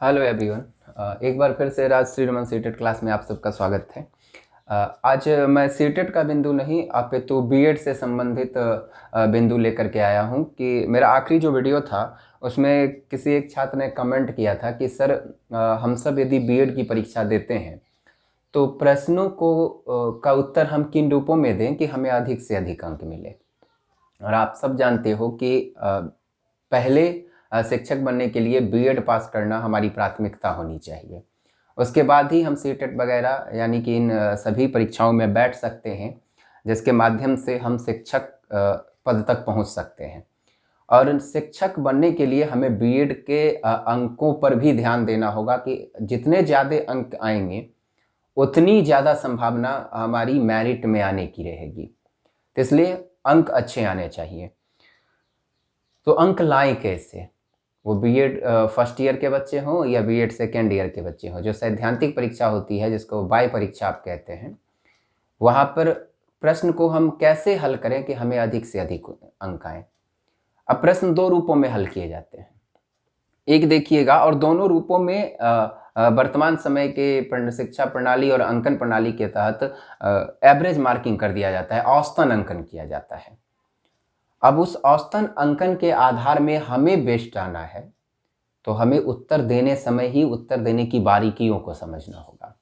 Hello everyone. एक बार फिर से राजश्री रमन सीटेट क्लास में आप सबका स्वागत है। आज मैं सीटेट का बिंदु नहीं अपितु बीएड से संबंधित बिंदु लेकर के आया हूं कि मेरा आखिरी जो वीडियो था उसमें किसी एक छात्र ने कमेंट किया था कि सर हम सब यदि बीएड की परीक्षा देते हैं तो प्रश्नों को का उत्तर हम किन रूपों में दें कि हमें अधिक से अधिक अंक मिले। और आप सब जानते हो कि पहले शिक्षक बनने के लिए बीएड पास करना हमारी प्राथमिकता होनी चाहिए। उसके बाद ही हम सीटेट वगैरह यानी कि इन सभी परीक्षाओं में बैठ सकते हैं, जिसके माध्यम से हम शिक्षक पद तक पहुंच सकते हैं। और शिक्षक बनने के लिए हमें बीएड के अंकों पर भी ध्यान देना होगा कि जितने ज़्यादा अंक आएंगे उतनी ज़्यादा संभावना हमारी मेरिट में आने की रहेगी। तो इसलिए अंक अच्छे आने चाहिए। तो अंक लाएं कैसे? वो बीएड फर्स्ट ईयर के बच्चे हों या बीएड सेकेंड ईयर के बच्चे हों, जो सैद्धांतिक परीक्षा होती है जिसको बाय परीक्षा आप कहते हैं, वहाँ पर प्रश्न को हम कैसे हल करें कि हमें अधिक से अधिक अंक आएँ। अब प्रश्न दो रूपों में हल किए जाते हैं। एक देखिएगा, और दोनों रूपों में वर्तमान समय के शिक्षा प्रणाली और अंकन प्रणाली के तहत एवरेज मार्किंग कर दिया जाता है, औसतन अंकन किया जाता है। अब उस औसतन अंकन के आधार में हमें बेस्ट आना है तो हमें उत्तर देने समय ही उत्तर देने की बारीकियों को समझना होगा।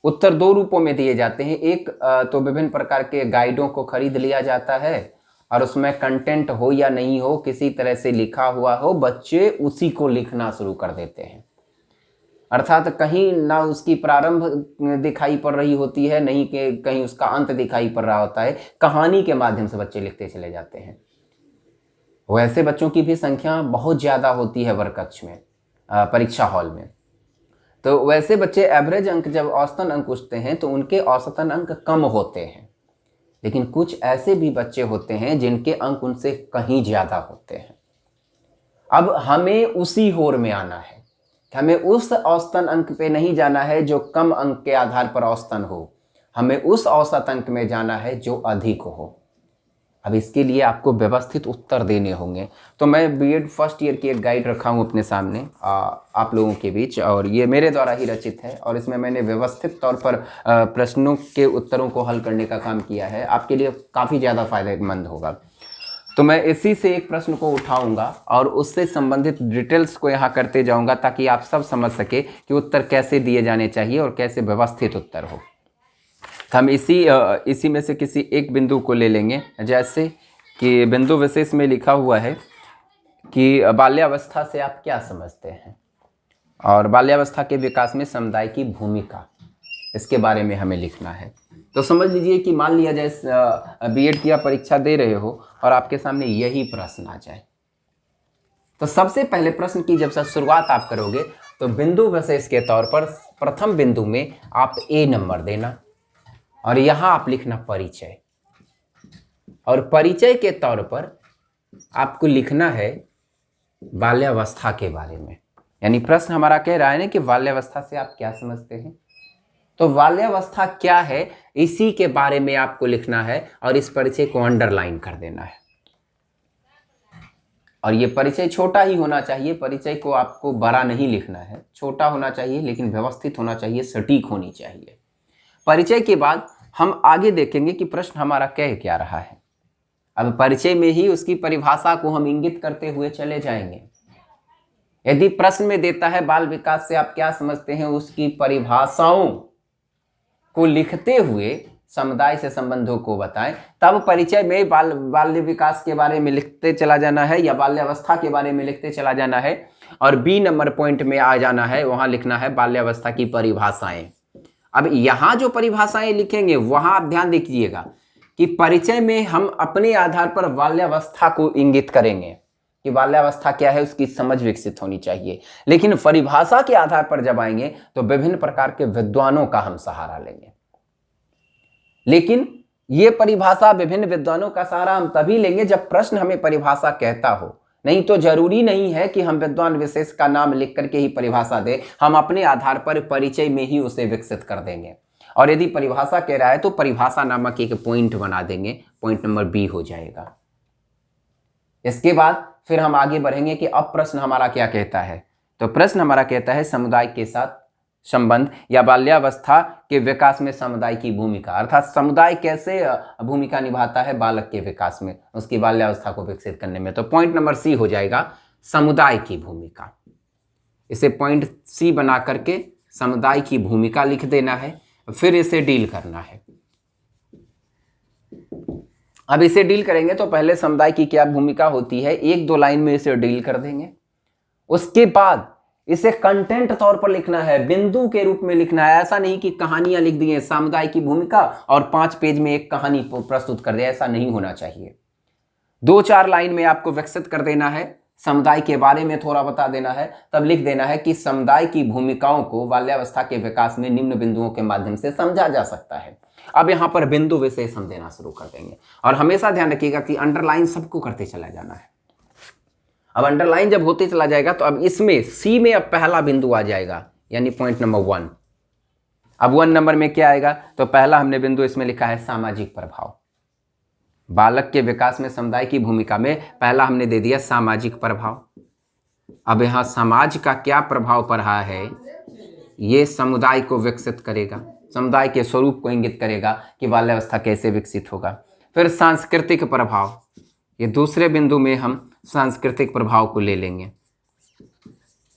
उत्तर दो रूपों में दिए जाते हैं। एक तो विभिन्न प्रकार के गाइडों को खरीद लिया जाता है और उसमें कंटेंट हो या नहीं हो, किसी तरह से लिखा हुआ हो, बच्चे उसी को लिखना शुरू कर देते हैं। अर्थात कहीं ना उसकी प्रारंभ दिखाई पड़ रही होती है, नहीं कि कहीं उसका अंत दिखाई पड़ रहा होता है। कहानी के माध्यम से बच्चे लिखते चले जाते हैं। वैसे बच्चों की भी संख्या बहुत ज़्यादा होती है वर्ग कक्ष में, परीक्षा हॉल में। तो वैसे बच्चे एवरेज अंक जब औसतन अंक पूछते हैं तो उनके औसतन अंक कम होते हैं, लेकिन कुछ ऐसे भी बच्चे होते हैं जिनके अंक उनसे कहीं ज़्यादा होते हैं। अब हमें उसी होड़ में आना है, हमें उस औसतन अंक पे नहीं जाना है जो कम अंक के आधार पर औसतन हो, हमें उस औसत अंक में जाना है जो अधिक हो। अब इसके लिए आपको व्यवस्थित उत्तर देने होंगे। तो मैं बीएड फर्स्ट ईयर की एक गाइड रखा हूँ अपने सामने आप लोगों के बीच, और ये मेरे द्वारा ही रचित है और इसमें मैंने व्यवस्थित तौर पर प्रश्नों के उत्तरों को हल करने का काम किया है। आपके लिए काफ़ी ज़्यादा फायदेमंद होगा। तो मैं इसी से एक प्रश्न को उठाऊंगा और उससे संबंधित डिटेल्स को यहाँ करते जाऊंगा ताकि आप सब समझ सके कि उत्तर कैसे दिए जाने चाहिए और कैसे व्यवस्थित उत्तर हो। हम इसी में से किसी एक बिंदु को ले लेंगे। जैसे कि बिंदु विशेष में लिखा हुआ है कि बाल्यावस्था से आप क्या समझते हैं, और बाल्यावस्था के विकास में समुदाय की भूमिका, इसके बारे में हमें लिखना है। तो समझ लीजिए कि मान लिया जाए बीएड की आप परीक्षा दे रहे हो और आपके सामने यही प्रश्न आ जाए, तो सबसे पहले प्रश्न की जब शुरुआत आप करोगे तो बिंदु विशेष के तौर पर प्रथम बिंदु में आप ए नंबर देना और यहाँ आप लिखना परिचय, और परिचय के तौर पर आपको लिखना है बाल्यावस्था के बारे में। यानी प्रश्न हमारा कह रहा है ना कि बाल्यावस्था से आप क्या समझते हैं, तो बाल्यावस्था क्या है इसी के बारे में आपको लिखना है और इस परिचय को अंडरलाइन कर देना है। और ये परिचय छोटा ही होना चाहिए, परिचय को आपको बड़ा नहीं लिखना है, छोटा होना चाहिए लेकिन व्यवस्थित होना चाहिए, सटीक होनी चाहिए। परिचय के बाद हम आगे देखेंगे कि प्रश्न हमारा कह क्या रहा है। अब परिचय में ही उसकी परिभाषा को हम इंगित करते हुए चले जाएंगे। यदि प्रश्न में देता है बाल विकास से आप क्या समझते हैं, उसकी परिभाषाओं को लिखते हुए समुदाय से संबंधों को बताएं, तब परिचय में बाल्य विकास के बारे में लिखते चला जाना है या बाल्यावस्था के बारे में लिखते चला जाना है, और बी नंबर पॉइंट में आ जाना है, वहां लिखना है बाल्यावस्था की परिभाषाएं। अब यहाँ जो परिभाषाएं लिखेंगे वहां आप ध्यान दीजिएगा कि परिचय में हम अपने आधार पर बाल्यावस्था को इंगित करेंगे कि बाल्यावस्था क्या है, उसकी समझ विकसित होनी चाहिए। लेकिन परिभाषा के आधार पर जब आएंगे तो विभिन्न प्रकार के विद्वानों का हम सहारा लेंगे। लेकिन ये परिभाषा विभिन्न विद्वानों का सहारा हम तभी लेंगे जब प्रश्न हमें परिभाषा कहता हो, नहीं तो जरूरी नहीं है कि हम विद्वान विशेष का नाम लिख करके ही परिभाषा दें, हम अपने आधार पर परिचय में ही उसे विकसित कर देंगे। और यदि परिभाषा कह रहा है तो परिभाषा नामक एक पॉइंट बना देंगे, पॉइंट नंबर बी हो जाएगा। इसके बाद फिर हम आगे बढ़ेंगे कि अब प्रश्न हमारा क्या कहता है तो प्रश्न हमारा कहता है समुदाय के साथ संबंध या बाल्यावस्था के विकास में समुदाय की भूमिका, अर्थात समुदाय कैसे भूमिका निभाता है बालक के विकास में, उसकी बाल्यावस्था को विकसित करने में। तो पॉइंट नंबर सी हो जाएगा समुदाय की भूमिका। इसे पॉइंट सी बना करके समुदाय की भूमिका लिख देना है, फिर इसे डील करना है। अब इसे डील करेंगे तो पहले समुदाय की क्या भूमिका होती है, एक दो लाइन में इसे डील कर देंगे। उसके बाद इसे कंटेंट तौर पर लिखना है, बिंदु के रूप में लिखना है। ऐसा नहीं कि कहानियां लिख दी हैं समुदाय की भूमिका और 5 पेज में एक कहानी प्रस्तुत कर दे, ऐसा नहीं होना चाहिए। 2-4 लाइन में आपको विकसित कर देना है, समुदाय के बारे में थोड़ा बता देना है, तब लिख देना है कि समुदाय की भूमिकाओं को बाल्यावस्था के विकास में निम्न बिंदुओं के माध्यम से समझा जा सकता है। अब यहां पर बिंदु विशेष हम देना शुरू कर देंगे और हमेशा ध्यान रखिएगा कि अंडरलाइन सबको करते चला जाना है। अब अंडरलाइन जब होते चला जाएगा तो अब इसमें सी में अब पहला बिंदु आ जाएगा, यानी पॉइंट नंबर 1। अब 1 नंबर में क्या आएगा, तो पहला हमने बिंदु इसमें लिखा है सामाजिक प्रभाव। बालक के विकास में समुदाय की भूमिका में पहला हमने दे दिया सामाजिक प्रभाव। अब यहां समाज का क्या प्रभाव पड़ रहा है, ये समुदाय को विकसित करेगा, समुदाय के स्वरूप को इंगित करेगा कि बाल्यावस्था कैसे विकसित होगा। फिर सांस्कृतिक प्रभाव, ये दूसरे बिंदु में हम सांस्कृतिक प्रभाव को ले लेंगे।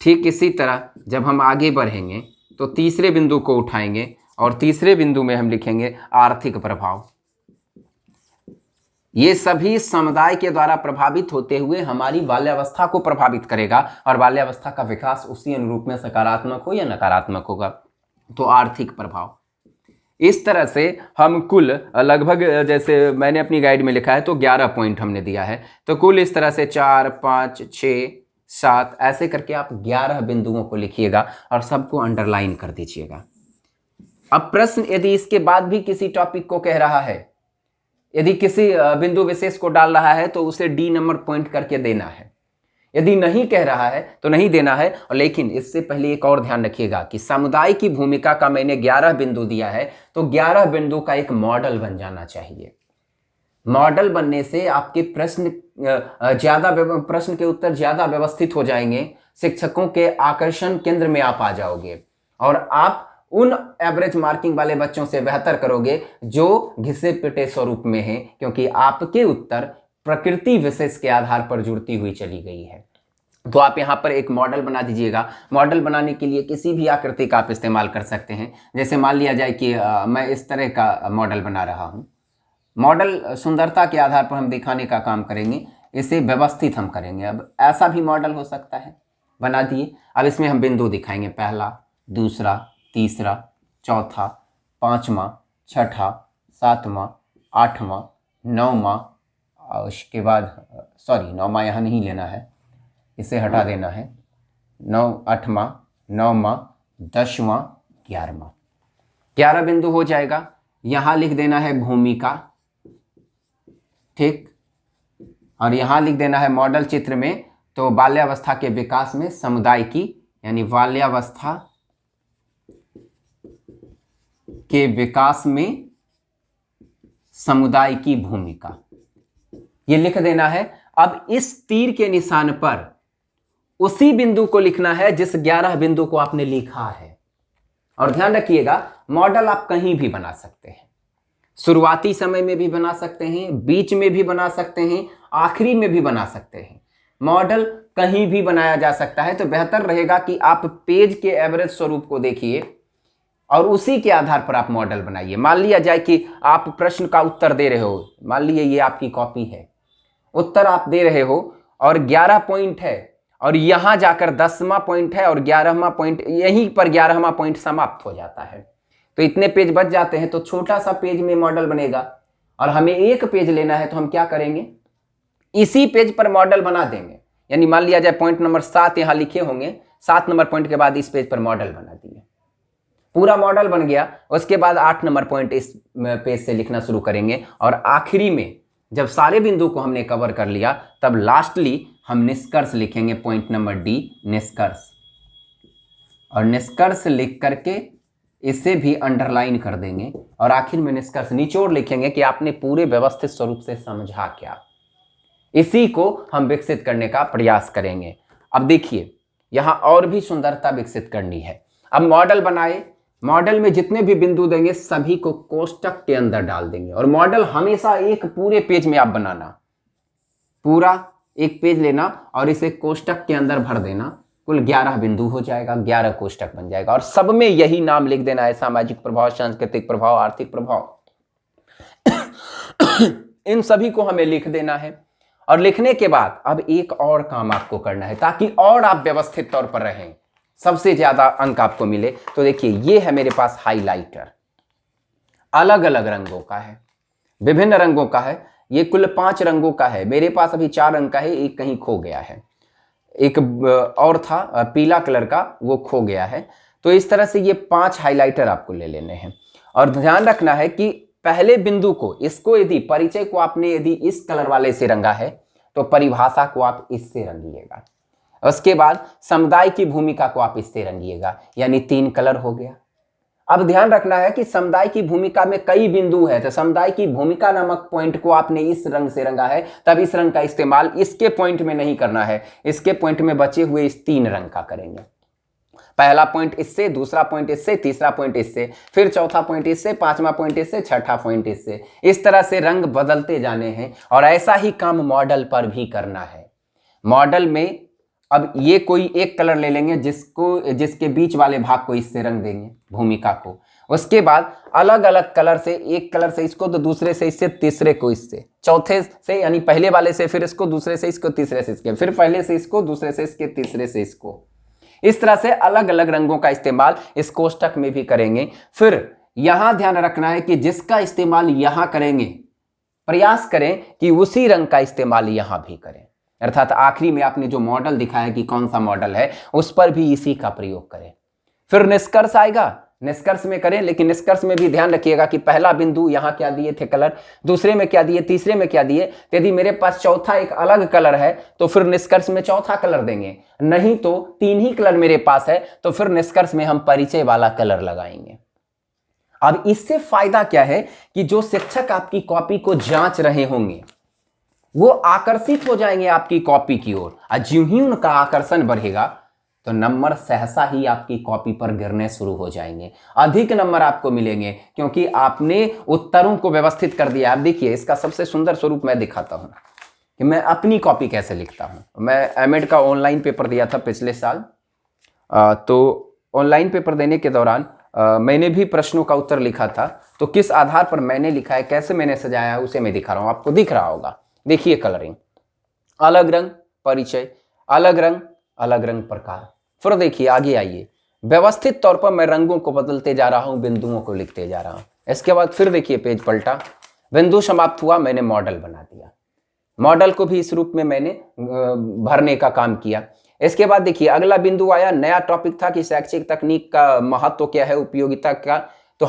ठीक इसी तरह जब हम आगे बढ़ेंगे तो तीसरे बिंदु को उठाएंगे और तीसरे बिंदु में हम लिखेंगे आर्थिक प्रभाव। ये सभी समुदाय के द्वारा प्रभावित होते हुए हमारी बाल्यावस्था को प्रभावित करेगा और बाल्यावस्था का विकास उसी अनुरूप में सकारात्मक हो या नकारात्मक होगा। तो आर्थिक प्रभाव, इस तरह से हम कुल लगभग, जैसे मैंने अपनी गाइड में लिखा है तो 11 पॉइंट हमने दिया है, तो कुल इस तरह से 4, 5, 6, 7 ऐसे करके आप 11 बिंदुओं को लिखिएगा और सबको अंडरलाइन कर दीजिएगा। अब प्रश्न यदि इसके बाद भी किसी टॉपिक को कह रहा है, यदि किसी बिंदु विशेष को डाल रहा है तो उसे डी नंबर पॉइंट करके देना है, यदि नहीं कह रहा है तो नहीं देना है। और लेकिन इससे पहले एक और ध्यान रखिएगा कि समुदाय की भूमिका का मैंने 11 बिंदु दिया है, तो 11 बिंदु का एक मॉडल बन जाना चाहिए। मॉडल बनने से आपके प्रश्न के उत्तर ज्यादा व्यवस्थित हो जाएंगे, शिक्षकों के आकर्षण केंद्र में आप आ जाओगे और आप उन एवरेज मार्किंग वाले बच्चों से बेहतर करोगे जो घिसे पिटे स्वरूप में हैं, क्योंकि आपके उत्तर प्रकृति विशेष के आधार पर जुड़ती हुई चली गई है। तो आप यहाँ पर एक मॉडल बना दीजिएगा। मॉडल बनाने के लिए किसी भी आकृति का आप इस्तेमाल कर सकते हैं। जैसे मान लिया जाए कि मैं इस तरह का मॉडल बना रहा हूँ। मॉडल सुंदरता के आधार पर हम दिखाने का काम करेंगे, इसे व्यवस्थित हम करेंगे। अब ऐसा भी मॉडल हो सकता है, बना दिए। अब इसमें हम बिंदु दिखाएंगे, पहला, दूसरा, तीसरा, चौथा, 5वां, 6ठा, 7वां, 8वां, 9वां, और उसके बाद 9वां यहाँ नहीं लेना है, इसे हटा देना है। 8वां, 9वां, 10वां, 11वां, 11 बिंदु हो जाएगा। यहाँ लिख देना है भूमिका, ठीक, और यहाँ लिख देना है मॉडल चित्र में। तो बाल्यावस्था के विकास में समुदाय की, यानी बाल्यावस्था के विकास में समुदाय की भूमिका, ये लिख देना है। अब इस तीर के निशान पर उसी बिंदु को लिखना है जिस 11 बिंदु को आपने लिखा है। और ध्यान रखिएगा, मॉडल आप कहीं भी बना सकते हैं, शुरुआती समय में भी बना सकते हैं, बीच में भी बना सकते हैं, आखिरी में भी बना सकते हैं। मॉडल कहीं भी बनाया जा सकता है। तो बेहतर रहेगा कि आप पेज के एवरेज स्वरूप को देखिए और उसी के आधार पर आप मॉडल बनाइए। मान लिया जाए कि आप प्रश्न का उत्तर दे रहे हो, मान लीजिए ये आपकी कॉपी है, उत्तर आप दे रहे हो और 11 पॉइंट है और यहां जाकर 10वां पॉइंट है और 11वां पॉइंट, यहीं पर 11वां पॉइंट समाप्त हो जाता है। तो इतने पेज बच जाते हैं, तो छोटा सा पेज में मॉडल बनेगा और हमें एक पेज लेना है। तो हम क्या करेंगे, इसी पेज पर मॉडल बना देंगे। यानी मान लिया जाए पॉइंट नंबर 7 यहां लिखे होंगे, 7 नंबर पॉइंट के बाद इस पेज पर मॉडल बना दिए, पूरा मॉडल बन गया। उसके बाद 8 नंबर पॉइंट इस पेज से लिखना शुरू करेंगे और आखिरी में जब सारे बिंदु को हमने कवर कर लिया तब लास्टली हम निष्कर्ष लिखेंगे, पॉइंट नंबर डी, निष्कर्ष। और निष्कर्ष लिख करके इसे भी अंडरलाइन कर देंगे और आखिर में निष्कर्ष निचोड़ लिखेंगे कि आपने पूरे व्यवस्थित स्वरूप से समझा क्या। इसी को हम विकसित करने का प्रयास करेंगे। अब देखिए, यहाँ और भी सुंदरता विकसित करनी है। अब मॉडल बनाए, मॉडल में जितने भी बिंदु देंगे सभी को कोष्टक के अंदर डाल देंगे। और मॉडल हमेशा एक पूरे पेज में आप बनाना, पूरा एक पेज लेना और इसे कोष्टक के अंदर भर देना। कुल 11 बिंदु हो जाएगा, 11 कोष्टक बन जाएगा और सब में यही नाम लिख देना है, सामाजिक प्रभाव, सांस्कृतिक प्रभाव, आर्थिक प्रभाव। इन सभी को हमें लिख देना है। और लिखने के बाद अब एक और काम आपको करना है ताकि और आप व्यवस्थित तौर पर रहें, सबसे ज्यादा अंक आपको मिले। तो देखिए, ये है मेरे पास हाइलाइटर, अलग अलग रंगों का है, विभिन्न रंगों का है। ये कुल 5 रंगों का है, मेरे पास अभी 4 रंग का है, एक कहीं खो गया है, एक और था पीला कलर का, वो खो गया है। तो इस तरह से ये 5 हाइलाइटर आपको ले लेने हैं। और ध्यान रखना है कि पहले बिंदु को, इसको यदि परिचय को आपने यदि इस कलर वाले से रंगा है तो परिभाषा को आप इससे रंगिएगा। उसके बाद समुदाय की भूमिका को आप इससे रंगिएगा, यानी 3 कलर हो गया। अब ध्यान रखना है कि समुदाय की भूमिका में कई बिंदु है, तो समुदाय की भूमिका नामक पॉइंट को आपने इस रंग से रंगा है, तब इस रंग का इस्तेमाल इसके पॉइंट में नहीं करना है, इसके पॉइंट में बचे हुए इस 3 रंग का करेंगे। पहला पॉइंट इससे, दूसरा पॉइंट इससे, तीसरा पॉइंट इससे, फिर चौथा पॉइंट इससे, 5वां पॉइंट इससे, 6ठा पॉइंट इससे। इस तरह से रंग बदलते जाने हैं और ऐसा ही काम मॉडल पर भी करना है। मॉडल में अब ये कोई एक कलर ले लेंगे जिसके बीच वाले भाग को इससे रंग देंगे, भूमिका को। उसके बाद अलग अलग कलर से, एक कलर से इसको, तो दूसरे से इससे, तीसरे को इससे, चौथे से यानी पहले वाले से, फिर इसको, दूसरे से इसको, तीसरे से इसके, फिर पहले से इसको, दूसरे से इसके, तीसरे से इसको। इस तरह से अलग अलग रंगों का इस्तेमाल इस कोष्टक में भी करेंगे। फिर यहां ध्यान रखना है कि जिसका इस्तेमाल यहां करेंगे, प्रयास करें कि उसी रंग का इस्तेमाल यहां भी करें। अर्थात आखिरी में आपने जो मॉडल दिखाया कि कौन सा मॉडल है, उस पर भी इसी का प्रयोग करें। फिर निष्कर्ष आएगा, निष्कर्ष में करें, लेकिन निष्कर्ष में भी ध्यान रखिएगा कि पहला बिंदु यहां क्या दिए थे कलर, दूसरे में क्या दिए, तीसरे में क्या दिए। यदि मेरे पास चौथा एक अलग कलर है तो फिर निष्कर्ष में चौथा कलर देंगे, नहीं तो 3 ही कलर मेरे पास है तो फिर निष्कर्ष में हम परिचय वाला कलर लगाएंगे। अब इससे फायदा क्या है कि जो शिक्षक आपकी कॉपी को जांच रहे होंगे वो आकर्षित हो जाएंगे आपकी कॉपी की ओर, और ज्यों ही उनका आकर्षण बढ़ेगा तो नंबर सहसा ही आपकी कॉपी पर गिरने शुरू हो जाएंगे, अधिक नंबर आपको मिलेंगे क्योंकि आपने उत्तरों को व्यवस्थित कर दिया। आप देखिए, इसका सबसे सुंदर स्वरूप मैं दिखाता हूं कि मैं अपनी कॉपी कैसे लिखता हूं। मैं एमएड का ऑनलाइन पेपर दिया था पिछले साल, तो ऑनलाइन पेपर देने के दौरान मैंने भी प्रश्नों का उत्तर लिखा था। तो किस आधार पर मैंने लिखा है, कैसे मैंने सजाया है, उसे मैं दिखा रहा हूं, आपको दिख रहा होगा। देखिए, कलरिंग, अलग रंग परिचय, अलग रंग प्रकार। फिर देखिए आगे आइए, व्यवस्थित तौर पर मैं रंगों को बदलते जा रहा हूं, बिंदुओं को लिखते जा रहा हूं। इसके बाद फिर देखिए पेज पलटा, बिंदु समाप्त हुआ, मैंने मॉडल बना दिया, मॉडल को भी इस रूप में मैंने भरने का काम किया। इसके बाद देखिए अगला बिंदु आया, नया टॉपिक था कि शैक्षिक तकनीक का महत्व क्या है, उपयोगिता का, तो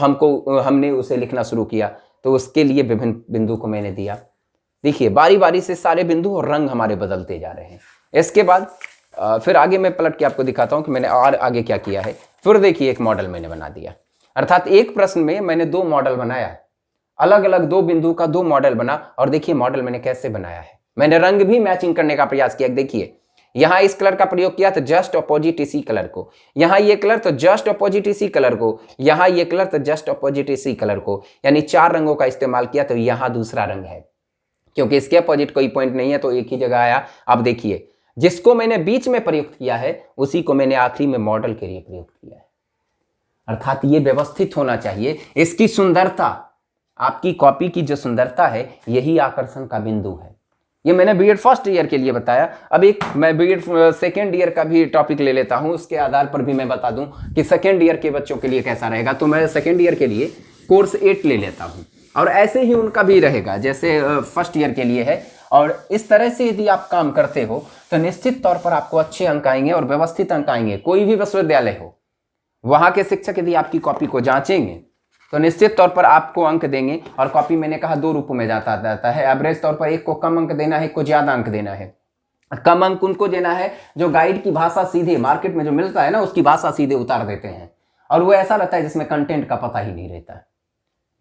हमने उसे लिखना शुरू किया। तो उसके लिए विभिन्न बिंदु को मैंने दिया। देखिए बारी बारी से सारे बिंदु और रंग हमारे बदलते जा रहे हैं। इसके बाद फिर आगे मैं पलट के आपको दिखाता हूं कि मैंने और आगे क्या किया है। फिर देखिए एक मॉडल मैंने बना दिया, अर्थात एक प्रश्न में मैंने 2 मॉडल बनाया, अलग अलग 2 बिंदु का 2 मॉडल बना। और देखिए मॉडल मैंने कैसे बनाया है, मैंने रंग भी मैचिंग करने का प्रयास किया। देखिए यहां इस कलर का प्रयोग किया तो जस्ट अपोजिट इसी कलर को, यहां ये कलर तो जस्ट अपोजिट इसी कलर को, यहां ये कलर तो जस्ट अपोजिट इसी कलर को, यानी 4 रंगों का इस्तेमाल किया। तो यहां दूसरा रंग है क्योंकि इसके अपोजिट कोई पॉइंट नहीं है तो एक ही जगह आया। अब देखिए जिसको मैंने बीच में प्रयुक्त किया है उसी को मैंने आखिरी में मॉडल के लिए प्रयुक्त किया है। अर्थात ये व्यवस्थित होना चाहिए। इसकी सुंदरता, आपकी कॉपी की जो सुंदरता है, यही आकर्षण का बिंदु है। ये मैंने बीएड फर्स्ट ईयर के लिए बताया। अब एक मैं बीएड सेकेंड ईयर का भी टॉपिक ले लेता हूं, उसके आधार पर भी मैं बता दूं कि सेकेंड ईयर के बच्चों के लिए कैसा रहेगा। तो मैं सेकेंड ईयर के लिए कोर्स 8 ले लेता हूं और ऐसे ही उनका भी रहेगा जैसे फर्स्ट ईयर के लिए है। और इस तरह से यदि आप काम करते हो तो निश्चित तौर पर आपको अच्छे अंक आएंगे और व्यवस्थित अंक आएंगे। कोई भी विश्वविद्यालय हो, वहां के शिक्षक यदि आपकी कॉपी को जांचेंगे तो निश्चित तौर पर आपको अंक देंगे। और कॉपी मैंने कहा 2 रूपों में जाता है। एवरेज तौर पर एक को कम अंक देना है, एक को ज्यादा अंक देना है। कम अंक उनको देना है जो गाइड की भाषा सीधे मार्केट में जो मिलता है ना, उसकी भाषा सीधे उतार देते हैं, और वो ऐसा रहता है जिसमें कंटेंट का पता ही नहीं रहता है।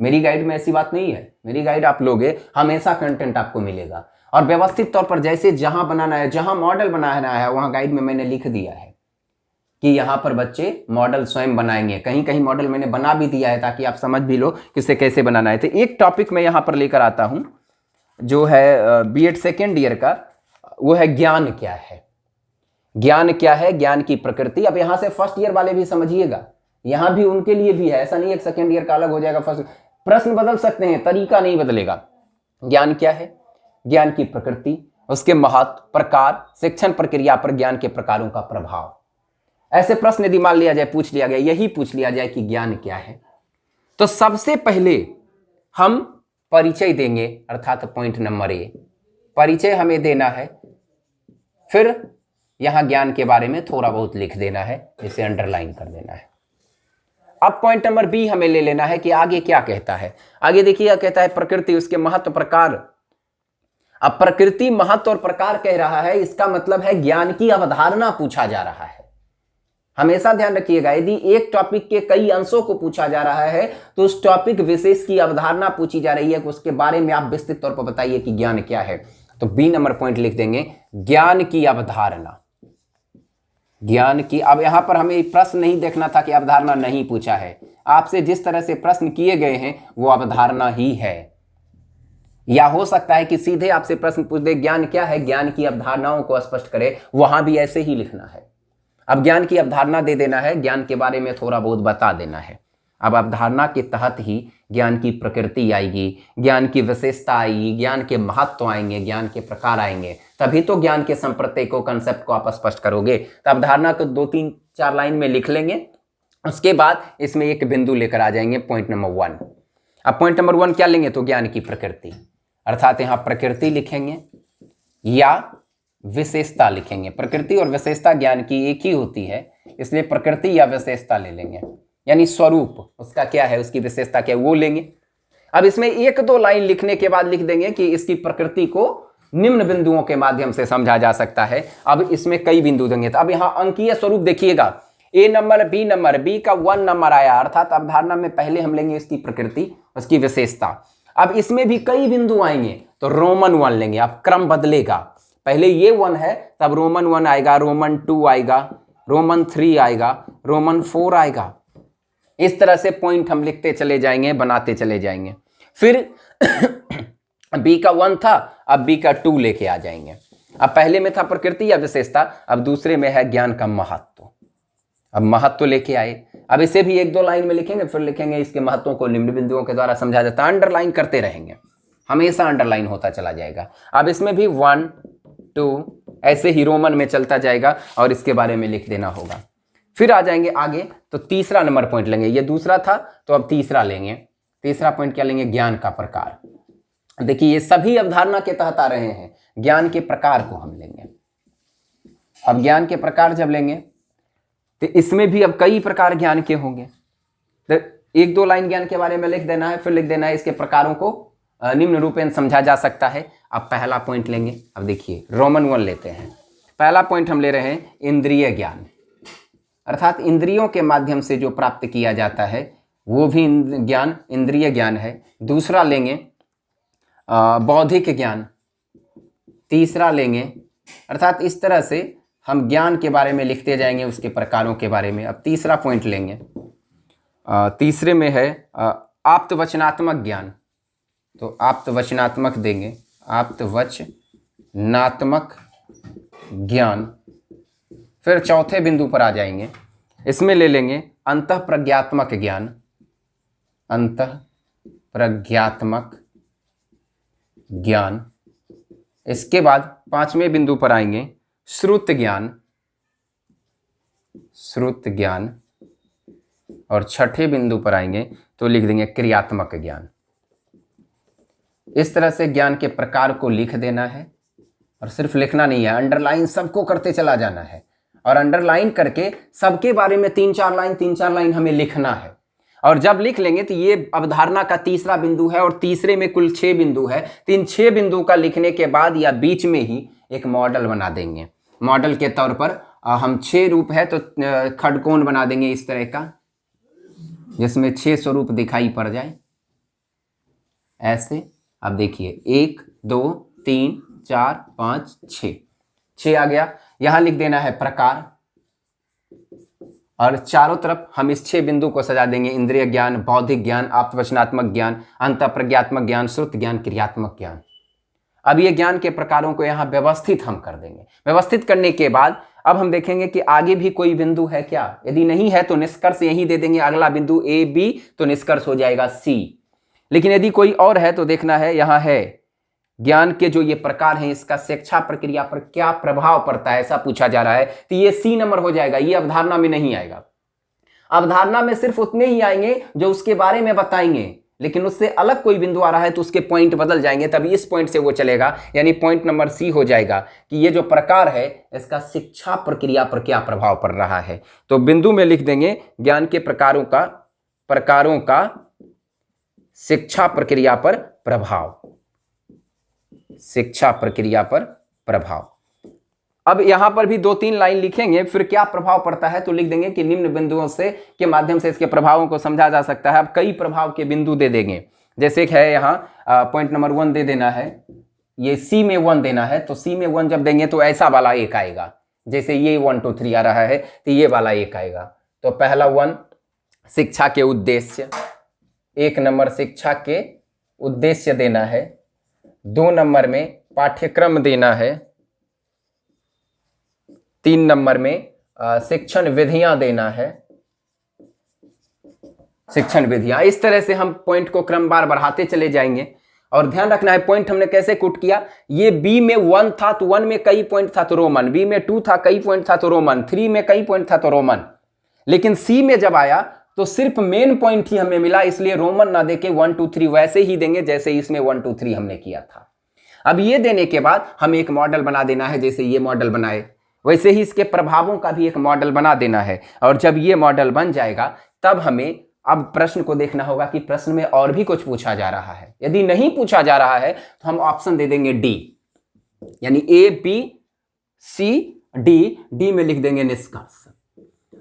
मेरी गाइड में ऐसी बात नहीं है। मेरी गाइड आप लोगे, हमेशा कंटेंट आपको मिलेगा और व्यवस्थित तौर पर जैसे जहां बनाना है, जहां मॉडल बनाना है, वहां गाइड में मैंने लिख दिया है। कि यहाँ पर बच्चे मॉडल स्वयं बनाएंगे। कहीं कहीं मॉडल मैंने बना भी दिया है ताकि आप समझ भी लो कि इसे कैसे बनाना है। तो एक टॉपिक मैं यहाँ पर लेकर आता हूँ जो है बीएड सेकेंड ईयर का, वो है ज्ञान क्या है। ज्ञान क्या है, ज्ञान की प्रकृति। अब यहाँ से फर्स्ट ईयर वाले भी समझिएगा, यहाँ भी उनके लिए भी है, ऐसा नहीं है सेकेंड ईयर का अलग हो जाएगा फर्स्ट। प्रश्न बदल सकते हैं, तरीका नहीं बदलेगा। ज्ञान क्या है, ज्ञान की प्रकृति, उसके महत्व, प्रकार, शिक्षण प्रक्रिया पर ज्ञान के प्रकारों का प्रभाव। ऐसे प्रश्न यदि मान लिया जाए, पूछ लिया गया, यही पूछ लिया जाए कि ज्ञान क्या है, तो सबसे पहले हम परिचय देंगे, अर्थात पॉइंट नंबर ए, परिचय हमें देना है। फिर यहां ज्ञान के बारे में थोड़ा बहुत लिख देना है, इसे अंडरलाइन कर देना है। अब पॉइंट नंबर बी हमें ले लेना है कि आगे क्या कहता है। आगे देखिए, कहता है प्रकृति, उसके महत्व, प्रकार। अब प्रकृति, महत्व और प्रकार कह रहा है, इसका मतलब है ज्ञान की अवधारणा पूछा जा रहा है। हमेशा ध्यान रखिएगा, यदि एक टॉपिक के कई अंशों को पूछा जा रहा है तो उस टॉपिक विशेष की अवधारणा पूछी जा रही है, उसके बारे में आप विस्तृत तौर पर बताइए कि ज्ञान क्या है। तो बी नंबर पॉइंट लिख देंगे, ज्ञान की अवधारणा। ज्ञान की, अब यहां पर हमें प्रश्न नहीं देखना था कि अवधारणा नहीं पूछा है, आपसे जिस तरह से प्रश्न किए गए हैं वो अवधारणा ही है। या हो सकता है कि सीधे आपसे प्रश्न पूछ दे, ज्ञान क्या है, ज्ञान की अवधारणाओं को स्पष्ट करे, वहां भी ऐसे ही लिखना है। अब ज्ञान की अवधारणा दे देना है, ज्ञान के बारे में थोड़ा बहुत बता देना है। अब अवधारणा के तहत ही ज्ञान की प्रकृति आएगी, ज्ञान की विशेषता आएगी, ज्ञान के महत्व आएंगे, ज्ञान के प्रकार आएंगे, तभी तो ज्ञान के संप्रत्यय को, कंसेप्ट को आप स्पष्ट करोगे। तो अवधारणा को 2-3-4 लाइन में लिख लेंगे, उसके बाद इसमें एक बिंदु लेकर आ जाएंगे, पॉइंट नंबर 1। अब पॉइंट नंबर 1 क्या लेंगे, तो ज्ञान की प्रकृति, अर्थात यहां प्रकृति लिखेंगे या विशेषता लिखेंगे। प्रकृति और विशेषता ज्ञान की एक ही होती है, इसलिए प्रकृति या विशेषता ले लेंगे, यानी स्वरूप उसका क्या है, उसकी विशेषता क्या है, वो लेंगे। अब इसमें 1-2 लाइन लिखने के बाद लिख देंगे कि इसकी प्रकृति को निम्न बिंदुओं के माध्यम से समझा जा सकता है। अब इसमें कई बिंदु देंगे, तो अब यहां अंकीय स्वरूप देखिएगा, ए नंबर, बी नंबर, बी का 1 नंबर आया, अर्थात अवधारणा में पहले हम लेंगे इसकी प्रकृति, उसकी विशेषता। अब इसमें भी कई बिंदु आएंगे तो रोमन 1 लेंगे। अब क्रम बदलेगा, पहले ये 1 है, तब रोमन 1 आएगा, रोमन 2 आएगा, रोमन 3 आएगा, रोमन 4 आएगा। इस तरह से पॉइंट हम लिखते चले जाएंगे, बनाते चले जाएंगे। फिर बी का 1 था, अब बी का 2 लेके आ जाएंगे। अब पहले में था प्रकृति या विशेषता, अब दूसरे में है ज्ञान का महत्व। अब महत्व लेके आए, अब इसे भी 1-2 लाइन में लिखेंगे, फिर लिखेंगे इसके महत्वों को निम्न बिंदुओं के द्वारा समझा जाता है। अंडरलाइन करते रहेंगे, हमेशा अंडरलाइन होता चला जाएगा। अब इसमें भी 1, 2 ऐसे ही रोमन में चलता जाएगा और इसके बारे में लिख देना होगा। फिर आ जाएंगे आगे, तो तीसरा नंबर पॉइंट लेंगे, ये दूसरा था तो अब तीसरा लेंगे। तीसरा पॉइंट क्या लेंगे, ज्ञान का प्रकार। देखिए ये सभी अवधारणा के तहत आ रहे हैं, ज्ञान के प्रकार को हम लेंगे। अब ज्ञान के प्रकार जब लेंगे तो इसमें भी अब कई प्रकार ज्ञान के होंगे, तो 1-2 लाइन ज्ञान के बारे में लिख देना है, फिर लिख देना है इसके प्रकारों को निम्न रूपेण समझा जा सकता है। अब पहला पॉइंट लेंगे, अब देखिए रोमन 1 लेते हैं। पहला पॉइंट हम ले रहे हैं इंद्रिय ज्ञान, अर्थात इंद्रियों के माध्यम से जो प्राप्त किया जाता है वो भी ज्ञान इंद्रिय ज्ञान है। दूसरा लेंगे बौद्धिक ज्ञान, तीसरा लेंगे, अर्थात इस तरह से हम ज्ञान के बारे में लिखते जाएंगे, उसके प्रकारों के बारे में। अब तीसरा पॉइंट लेंगे, तीसरे में है आप्तवचनात्मक ज्ञान, तो आप्तवचनात्मक देंगे, आप्तवचनात्मक ज्ञान। फिर चौथे बिंदु पर आ जाएंगे, इसमें ले लेंगे अंतःप्रज्ञात्मक ज्ञान, अंतःप्रज्ञात्मक ज्ञान। इसके बाद 5वें बिंदु पर आएंगे श्रुत ज्ञान, श्रुत ज्ञान। और 6ठे बिंदु पर आएंगे तो लिख देंगे क्रियात्मक ज्ञान। इस तरह से ज्ञान के प्रकार को लिख देना है, और सिर्फ लिखना नहीं है, अंडरलाइन सबको करते चला जाना है, और अंडरलाइन करके सबके बारे में 3-4 लाइन हमें लिखना है। और जब लिख लेंगे तो ये अवधारणा का तीसरा बिंदु है, और तीसरे में कुल 6 बिंदु है। 6 बिंदु का लिखने के बाद या बीच में ही एक मॉडल बना देंगे। मॉडल के तौर पर हम 6 रूप है तो खडकोण बना देंगे इस तरह का, जिसमें 6 स्वरूप दिखाई पड़ जाए ऐसे। अब देखिए 1, 2, 3, 4, 5, 6 आ गया। यहां लिख देना है प्रकार, और चारों तरफ हम इस 6 बिंदु को सजा देंगे। इंद्रिय ज्ञान, बौद्धिक ज्ञान, आत्मवचनात्मक ज्ञान, अंतःप्रज्ञात्मक ज्ञान, श्रुत ज्ञान, क्रियात्मक ज्ञान। अब ये ज्ञान के प्रकारों को यहाँ व्यवस्थित हम कर देंगे। व्यवस्थित करने के बाद अब हम देखेंगे कि आगे भी कोई बिंदु है क्या। यदि नहीं है तो निष्कर्ष यही दे देंगे, अगला बिंदु ए बी, तो निष्कर्ष हो जाएगा सी। लेकिन यदि कोई और है तो देखना है, यहाँ है ज्ञान के जो ये प्रकार हैं, इसका शिक्षा प्रक्रिया पर क्या प्रभाव पड़ता है, ऐसा पूछा जा रहा है। तो ये सी नंबर हो जाएगा, ये अवधारणा में नहीं आएगा। अवधारणा में सिर्फ उतने ही आएंगे जो उसके बारे में बताएंगे, लेकिन उससे अलग कोई बिंदु आ रहा है तो उसके पॉइंट बदल जाएंगे, तभी इस पॉइंट से वो चलेगा। यानी पॉइंट नंबर सी हो जाएगा कि ये जो प्रकार है इसका शिक्षा प्रक्रिया पर क्या प्रभाव पड़ रहा है। तो बिंदु में लिख देंगे ज्ञान के प्रकारों का शिक्षा प्रक्रिया पर प्रभाव, शिक्षा प्रक्रिया पर प्रभाव। अब यहां पर भी 2-3 लाइन लिखेंगे, फिर क्या प्रभाव पड़ता है तो लिख देंगे कि निम्न बिंदुओं से के माध्यम से इसके प्रभावों को समझा जा सकता है। अब कई प्रभाव के बिंदु दे देंगे, जैसे कि है यहाँ पॉइंट नंबर 1 दे देना है, ये सी में 1 देना है। तो सी में 1 जब देंगे तो ऐसा वाला एक आएगा, जैसे ये 1 2 3 आ रहा है तो ये वाला एक आएगा। तो पहला 1 शिक्षा के उद्देश्य, 1 नंबर शिक्षा के उद्देश्य देना है। 2 नंबर में पाठ्यक्रम देना है। 3 नंबर में शिक्षण विधियां देना है, शिक्षण विधियां। इस तरह से हम पॉइंट को क्रमवार बढ़ाते चले जाएंगे। और ध्यान रखना है पॉइंट हमने कैसे कुट किया। ये बी में 1 था तो 1 में कई पॉइंट था तो रोमन, बी में 2 था कई पॉइंट था तो रोमन, 3 में कई पॉइंट था तो रोमन। लेकिन सी में जब आया तो सिर्फ मेन पॉइंट ही हमें मिला, इसलिए रोमन ना देके 1 2 3 वैसे ही देंगे जैसे इसमें 1 2 3 हमने किया था। अब ये देने के बाद हमें एक मॉडल बना देना है, जैसे ये मॉडल बनाए वैसे ही इसके प्रभावों का भी एक मॉडल बना देना है। और जब ये मॉडल बन जाएगा तब हमें अब प्रश्न को देखना होगा कि प्रश्न में और भी कुछ पूछा जा रहा है। यदि नहीं पूछा जा रहा है तो हम ऑप्शन दे देंगे डी, यानी A B C D. D में लिख देंगे निष्कर्ष।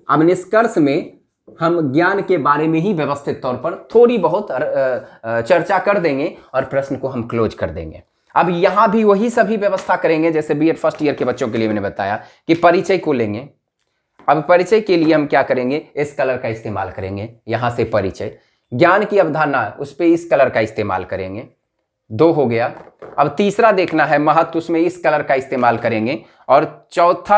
अब निष्कर्ष में हम ज्ञान के बारे में ही व्यवस्थित तौर पर थोड़ी बहुत चर्चा कर देंगे और प्रश्न को हम क्लोज कर देंगे। अब यहां भी वही सभी व्यवस्था करेंगे जैसे बीएड फर्स्ट ईयर के बच्चों के लिए मैंने बताया कि परिचय को लेंगे। अब परिचय के लिए हम क्या करेंगे, इस कलर का इस्तेमाल करेंगे। यहां से परिचय, ज्ञान की अवधारणा, उस पर इस कलर का इस्तेमाल करेंगे। 2 हो गया। अब तीसरा देखना है महत्व, उसमें इस कलर का इस्तेमाल करेंगे। और चौथा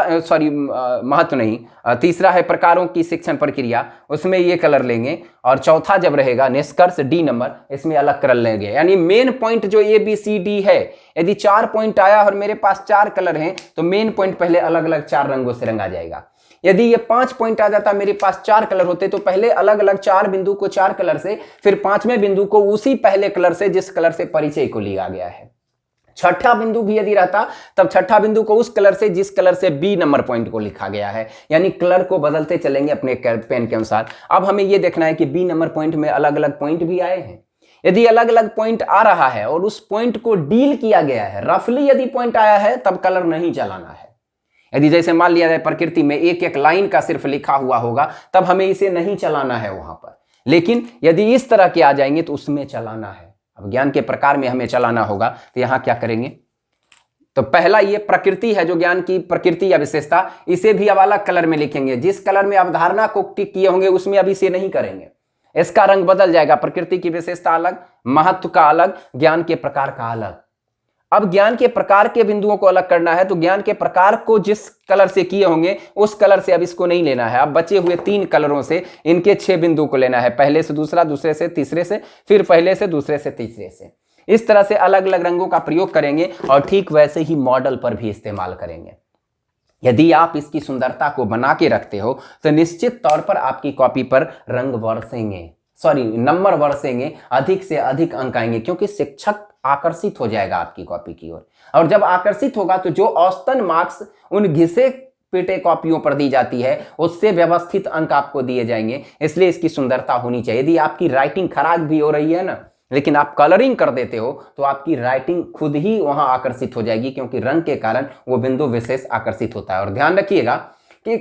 महत्व नहीं, तीसरा है प्रकारों की शिक्षण प्रक्रिया, उसमें ये कलर लेंगे। और चौथा जब रहेगा निष्कर्ष डी नंबर, इसमें अलग कलर लेंगे। यानी मेन पॉइंट जो ए बी सी डी है, यदि 4 पॉइंट आया और मेरे पास 4 कलर हैं तो मेन पॉइंट पहले अलग अलग 4 रंगों से रंगा जाएगा। यदि ये 5 पॉइंट आ जाता, मेरे पास 4 कलर होते तो पहले अलग अलग 4 बिंदु को 4 कलर से, फिर 5वें बिंदु को उसी पहले कलर से जिस कलर से परिचय को लिया गया है। छठा बिंदु भी यदि रहता तब छठा बिंदु को उस कलर से जिस कलर से बी नंबर पॉइंट को लिखा गया है। यानी कलर को बदलते चलेंगे अपने पेन के अनुसार। अब हमें यह देखना है कि बी नंबर पॉइंट में अलग अलग पॉइंट भी आए हैं। यदि अलग अलग पॉइंट आ रहा है और उस पॉइंट को डील किया गया है, रफली यदि पॉइंट आया है तब कलर नहीं चलाना है। यदि जैसे मान लिया जाए प्रकृति में एक एक लाइन का सिर्फ लिखा हुआ होगा तब हमें इसे नहीं चलाना है वहां पर। लेकिन यदि इस तरह के आ जाएंगे तो उसमें चलाना है। अब ज्ञान के प्रकार में हमें चलाना होगा तो यहां क्या करेंगे, तो पहला ये प्रकृति है जो ज्ञान की प्रकृति या विशेषता, इसे भी अब अलग कलर में लिखेंगे। जिस कलर में अवधारणा को टिक किए होंगे उसमें अभी इसे नहीं करेंगे, इसका रंग बदल जाएगा। प्रकृति की विशेषता अलग, महत्व का अलग, ज्ञान के प्रकार का अलग। अब ज्ञान के प्रकार के बिंदुओं को अलग करना है तो ज्ञान के प्रकार को जिस कलर से किए होंगे उस कलर से अब इसको नहीं लेना है। अब बचे हुए 3 कलरों से इनके 6 बिंदु को लेना है, पहले से दूसरा, दूसरे से तीसरे से, फिर पहले से दूसरे से तीसरे से। इस तरह से अलग अलग रंगों का प्रयोग करेंगे और ठीक वैसे ही मॉडल पर भी इस्तेमाल करेंगे। यदि आप इसकी सुंदरता को बना के रखते हो तो निश्चित तौर पर आपकी कॉपी पर रंग बरसेंगे, नंबर बरसेंगे, अधिक से अधिक अंक आएंगे, क्योंकि शिक्षक आकर्षित हो जाएगा आपकी कॉपी की ओर। और जब आकर्षित होगा तो जो औसतन मार्क्स उन घिसे पिटे कॉपियों पर दी जाती है उससे व्यवस्थित अंक आपको दिए जाएंगे। इसलिए इसकी सुंदरता होनी चाहिए। यदि आपकी राइटिंग खराब भी हो रही है ना, लेकिन आप कलरिंग कर देते हो तो आपकी राइटिंग खुद ही वहां आकर्षित हो जाएगी, क्योंकि रंग के कारण वो बिंदु विशेष आकर्षित होता है। और ध्यान रखिएगा कि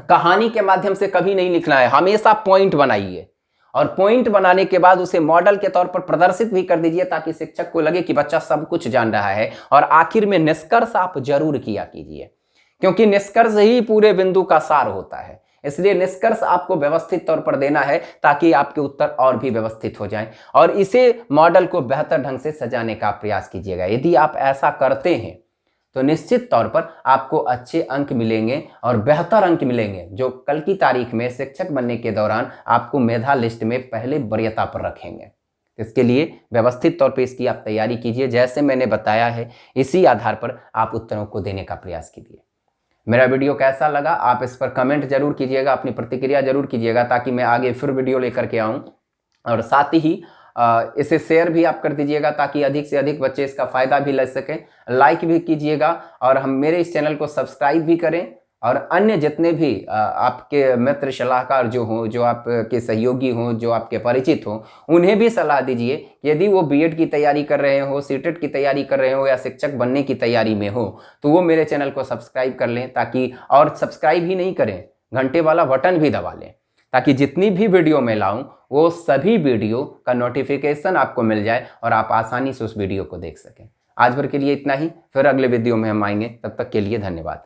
कहानी के माध्यम से कभी नहीं लिखना है, हमेशा पॉइंट बनाइए और पॉइंट बनाने के बाद उसे मॉडल के तौर पर प्रदर्शित भी कर दीजिए ताकि शिक्षक को लगे कि बच्चा सब कुछ जान रहा है। और आखिर में निष्कर्ष आप जरूर किया कीजिए, क्योंकि निष्कर्ष ही पूरे बिंदु का सार होता है। इसलिए निष्कर्ष आपको व्यवस्थित तौर पर देना है ताकि आपके उत्तर और भी व्यवस्थित हो जाएं और इसे मॉडल को बेहतर ढंग से सजाने का प्रयास कीजिएगा। यदि आप ऐसा करते हैं तो निश्चित तौर पर आपको अच्छे अंक मिलेंगे और बेहतर अंक मिलेंगे, जो कल की तारीख में शिक्षक बनने के दौरान आपको मेधा लिस्ट में पहले वरीयता पर रखेंगे। इसके लिए व्यवस्थित तौर पर इसकी आप तैयारी कीजिए, जैसे मैंने बताया है इसी आधार पर आप उत्तरों को देने का प्रयास कीजिए। मेरा वीडियो कैसा लगा आप इस पर कमेंट जरूर कीजिएगा, अपनी प्रतिक्रिया जरूर कीजिएगा ताकि मैं आगे फिर वीडियो लेकर के आऊँ। और साथ ही इसे शेयर भी आप कर दीजिएगा ताकि अधिक से अधिक बच्चे इसका फ़ायदा भी ले सकें। लाइक भी कीजिएगा और हम मेरे इस चैनल को सब्सक्राइब भी करें और अन्य जितने भी आपके मित्र सलाहकार जो हों, जो आपके सहयोगी हों, जो आपके परिचित हों, उन्हें भी सलाह दीजिए। यदि वो बीएड की तैयारी कर रहे हो, सीटेट की तैयारी कर रहे हो या शिक्षक बनने की तैयारी में हो तो वो मेरे चैनल को सब्सक्राइब कर लें, ताकि और सब्सक्राइब ही नहीं करें, घंटे वाला बटन भी दबा लें ताकि जितनी भी वीडियो मैं लाऊं वो सभी वीडियो का नोटिफिकेशन आपको मिल जाए और आप आसानी से उस वीडियो को देख सकें। आज भर के लिए इतना ही, फिर अगले वीडियो में हम आएंगे। तब तक के लिए धन्यवाद।